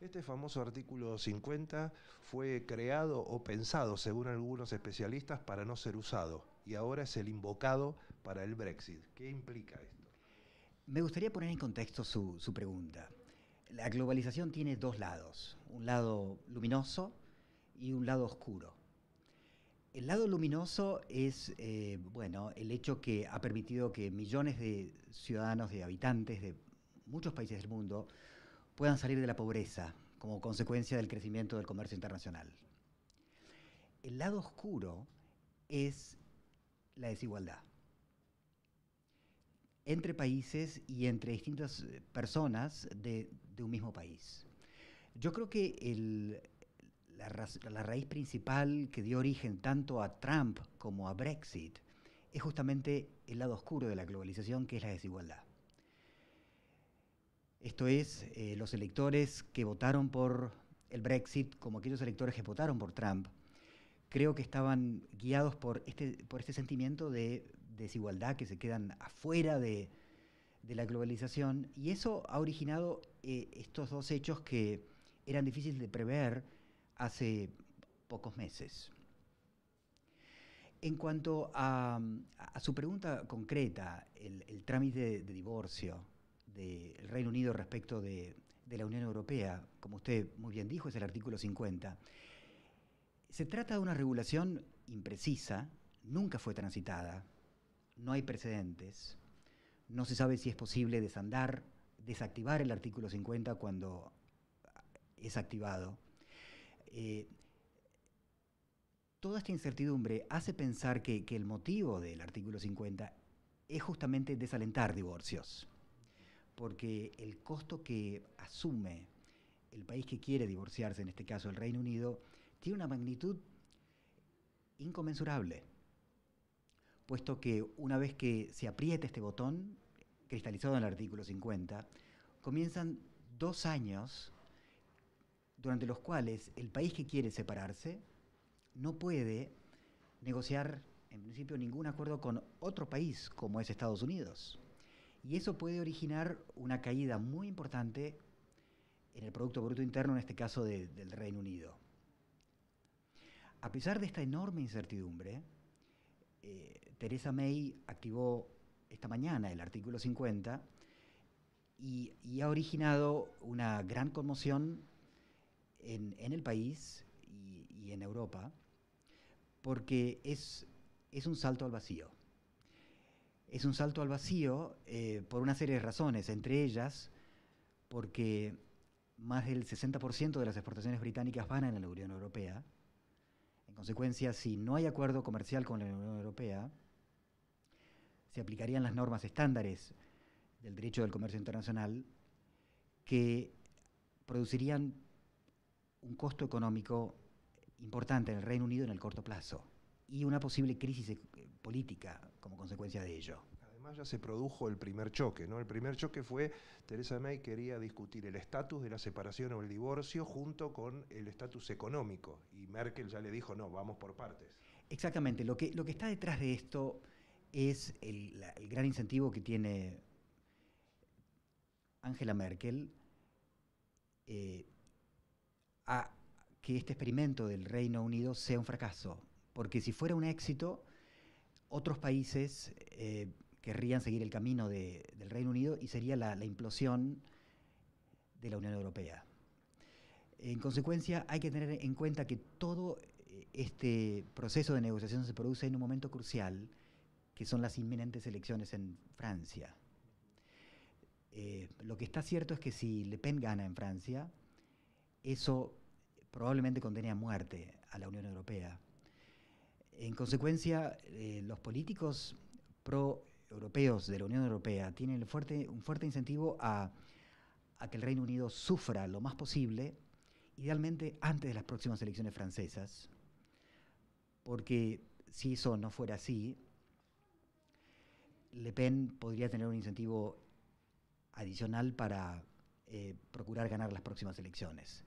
Este famoso artículo 50 fue creado o pensado, según algunos especialistas, para no ser usado y ahora es el invocado para el Brexit. ¿Qué implica esto? Me gustaría poner en contexto su pregunta. La globalización tiene dos lados, un lado luminoso y un lado oscuro. El lado luminoso es, bueno, el hecho que ha permitido que millones de ciudadanos, de habitantes de muchos países del mundo puedan salir de la pobreza como consecuencia del crecimiento del comercio internacional. El lado oscuro es la desigualdad entre países y entre distintas personas de un mismo país. Yo creo que la raíz principal que dio origen tanto a Trump como a Brexit es justamente el lado oscuro de la globalización, que es la desigualdad. Esto es, los electores que votaron por el Brexit, como aquellos electores que votaron por Trump, creo que estaban guiados por este sentimiento de desigualdad, que se quedan afuera de la globalización, y eso ha originado estos dos hechos que eran difíciles de prever hace pocos meses. En cuanto a su pregunta concreta, el trámite de divorcio del Reino Unido respecto de la Unión Europea, como usted muy bien dijo, es el artículo 50. Se trata de una regulación imprecisa, nunca fue transitada, no hay precedentes, no se sabe si es posible desactivar el artículo 50 cuando es activado. Toda esta incertidumbre hace pensar que el motivo del artículo 50 es justamente desalentar divorcios, porque el costo que asume el país que quiere divorciarse, en este caso el Reino Unido, tiene una magnitud inconmensurable, puesto que una vez que se aprieta este botón, cristalizado en el artículo 50, comienzan 2 años durante los cuales el país que quiere separarse no puede negociar, en principio, ningún acuerdo con otro país como es Estados Unidos. Y eso puede originar una caída muy importante en el Producto Bruto Interno, en este caso del Reino Unido. A pesar de esta enorme incertidumbre, Theresa May activó esta mañana el artículo 50 y ha originado una gran conmoción en el país y en Europa, porque es un salto al vacío. Es un salto al vacío por una serie de razones, entre ellas porque más del 60% de las exportaciones británicas van a la Unión Europea. En consecuencia, si no hay acuerdo comercial con la Unión Europea, se aplicarían las normas estándares del derecho del comercio internacional que producirían un costo económico importante en el Reino Unido en el corto plazo y una posible crisis política como consecuencia de ello. Además ya se produjo el primer choque, ¿no? El primer choque fue, Theresa May quería discutir el estatus de la separación o el divorcio junto con el estatus económico y Merkel ya le dijo, no, vamos por partes. Exactamente, lo que está detrás de esto es el gran incentivo que tiene Angela Merkel a que este experimento del Reino Unido sea un fracaso, porque si fuera un éxito, otros países querrían seguir el camino del Reino Unido y sería la implosión de la Unión Europea. En consecuencia, hay que tener en cuenta que todo este proceso de negociación se produce en un momento crucial, que son las inminentes elecciones en Francia. Lo que está cierto es que si Le Pen gana en Francia, eso probablemente condene a muerte a la Unión Europea. En consecuencia, los políticos pro-europeos de la Unión Europea tienen un fuerte incentivo a que el Reino Unido sufra lo más posible, idealmente antes de las próximas elecciones francesas, porque si eso no fuera así, Le Pen podría tener un incentivo adicional para procurar ganar las próximas elecciones.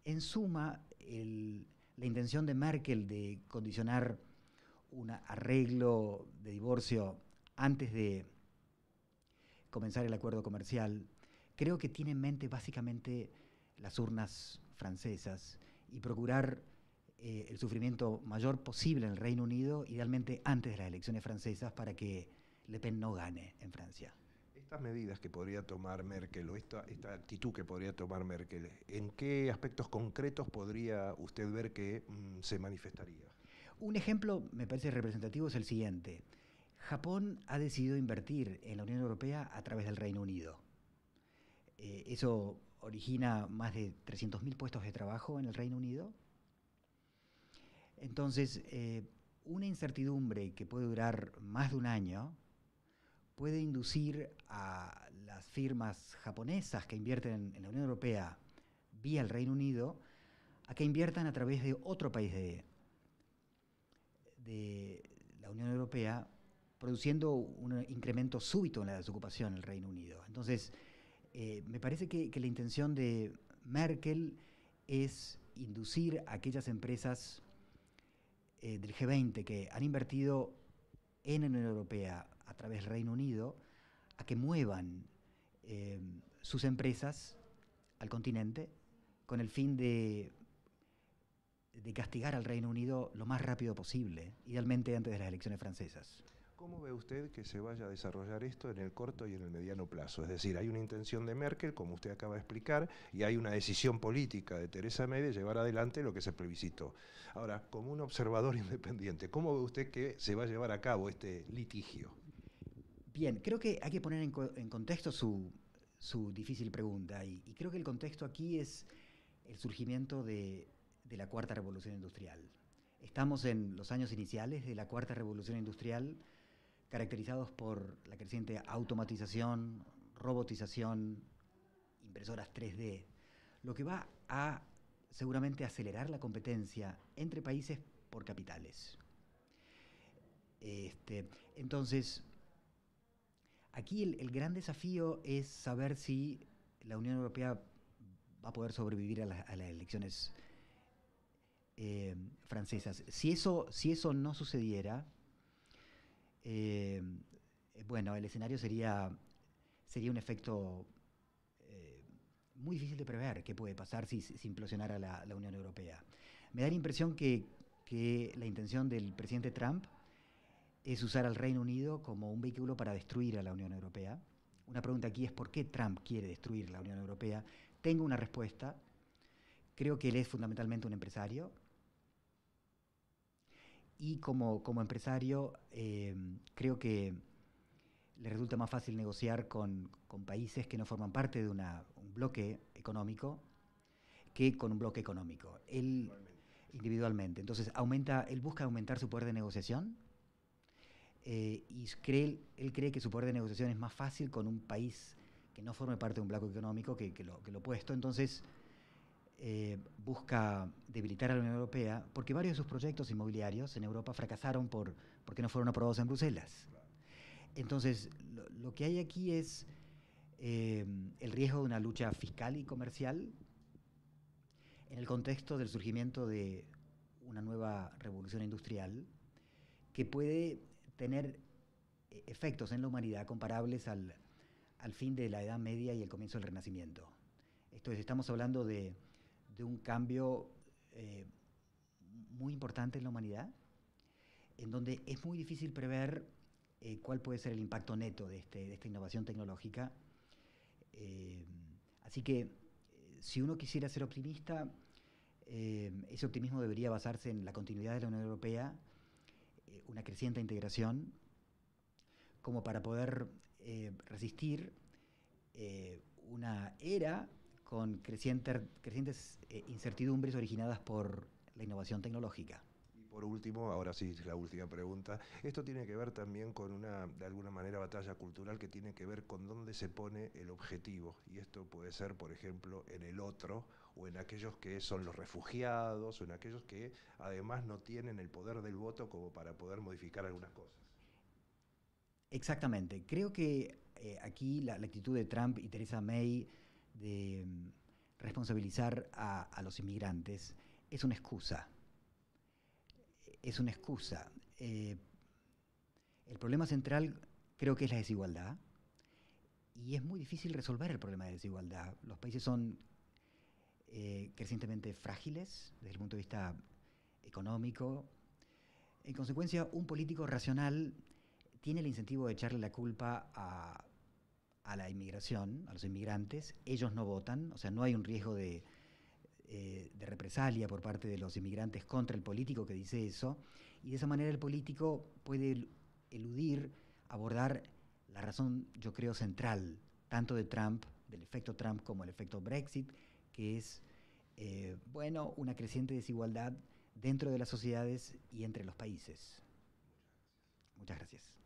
En suma, la intención de Merkel de condicionar un arreglo de divorcio antes de comenzar el acuerdo comercial, creo que tiene en mente básicamente las urnas francesas y procurar el sufrimiento mayor posible en el Reino Unido, idealmente antes de las elecciones francesas, para que Le Pen no gane en Francia. Estas medidas que podría tomar Merkel o esta actitud que podría tomar Merkel, ¿en qué aspectos concretos podría usted ver que se manifestaría? Un ejemplo, me parece representativo, es el siguiente. Japón ha decidido invertir en la Unión Europea a través del Reino Unido. Eso origina más de 300.000 puestos de trabajo en el Reino Unido. Entonces, una incertidumbre que puede durar más de un año puede inducir a las firmas japonesas que invierten en la Unión Europea vía el Reino Unido a que inviertan a través de otro país de la Unión Europea, produciendo un incremento súbito en la desocupación en el Reino Unido. Entonces, me parece que la intención de Merkel es inducir a aquellas empresas del G20 que han invertido en la Unión Europea a través del Reino Unido a que muevan sus empresas al continente con el fin de castigar al Reino Unido lo más rápido posible, idealmente antes de las elecciones francesas. ¿Cómo ve usted que se vaya a desarrollar esto en el corto y en el mediano plazo? Es decir, hay una intención de Merkel, como usted acaba de explicar, y hay una decisión política de Theresa May de llevar adelante lo que se plebiscitó. Ahora, como un observador independiente, ¿cómo ve usted que se va a llevar a cabo este litigio? Bien, creo que hay que poner en contexto su difícil pregunta, y creo que el contexto aquí es el surgimiento de la Cuarta Revolución Industrial. Estamos en los años iniciales de la Cuarta Revolución Industrial, caracterizados por la creciente automatización, robotización, impresoras 3D, lo que va a seguramente acelerar la competencia entre países por capitales. Entonces, aquí el gran desafío es saber si la Unión Europea va a poder sobrevivir a las elecciones francesas. Si eso no sucediera, bueno, el escenario sería un efecto muy difícil de prever qué puede pasar si implosionara la Unión Europea. Me da la impresión que la intención del presidente Trump es usar al Reino Unido como un vehículo para destruir a la Unión Europea. Una pregunta aquí es ¿por qué Trump quiere destruir la Unión Europea? Tengo una respuesta. Creo que él es fundamentalmente un empresario. Y como empresario, creo que le resulta más fácil negociar con países que no forman parte de un bloque económico que con un bloque económico. Él individualmente. Entonces, él busca aumentar su poder de negociación y él cree que su poder de negociación es más fácil con un país que no forme parte de un bloque económico que lo opuesto. Entonces, busca debilitar a la Unión Europea porque varios de sus proyectos inmobiliarios en Europa fracasaron porque no fueron aprobados en Bruselas. Entonces, lo que hay aquí es el riesgo de una lucha fiscal y comercial en el contexto del surgimiento de una nueva revolución industrial que puede tener efectos en la humanidad comparables al fin de la Edad Media y el comienzo del Renacimiento. Entonces, estamos hablando de un cambio muy importante en la humanidad, en donde es muy difícil prever cuál puede ser el impacto neto de esta innovación tecnológica. Así que, si uno quisiera ser optimista, ese optimismo debería basarse en la continuidad de la Unión Europea, una creciente integración, como para poder resistir una era con crecientes incertidumbres originadas por la innovación tecnológica. Y por último, ahora sí, la última pregunta, esto tiene que ver también con de alguna manera, batalla cultural que tiene que ver con dónde se pone el objetivo, y esto puede ser, por ejemplo, en el otro, o en aquellos que son los refugiados, o en aquellos que además no tienen el poder del voto como para poder modificar algunas cosas. Exactamente. Creo que aquí la actitud de Trump y Theresa May de responsabilizar a los inmigrantes es una excusa. Es una excusa. El problema central creo que es la desigualdad, y es muy difícil resolver el problema de desigualdad. Los países son crecientemente frágiles desde el punto de vista económico. En consecuencia, un político racional tiene el incentivo de echarle la culpa a la inmigración, a los inmigrantes. Ellos no votan, o sea, no hay un riesgo de represalia por parte de los inmigrantes contra el político que dice eso, y de esa manera el político puede eludir, abordar la razón, yo creo, central, tanto de Trump, del efecto Trump, como el efecto Brexit, que es, bueno, una creciente desigualdad dentro de las sociedades y entre los países. Muchas gracias.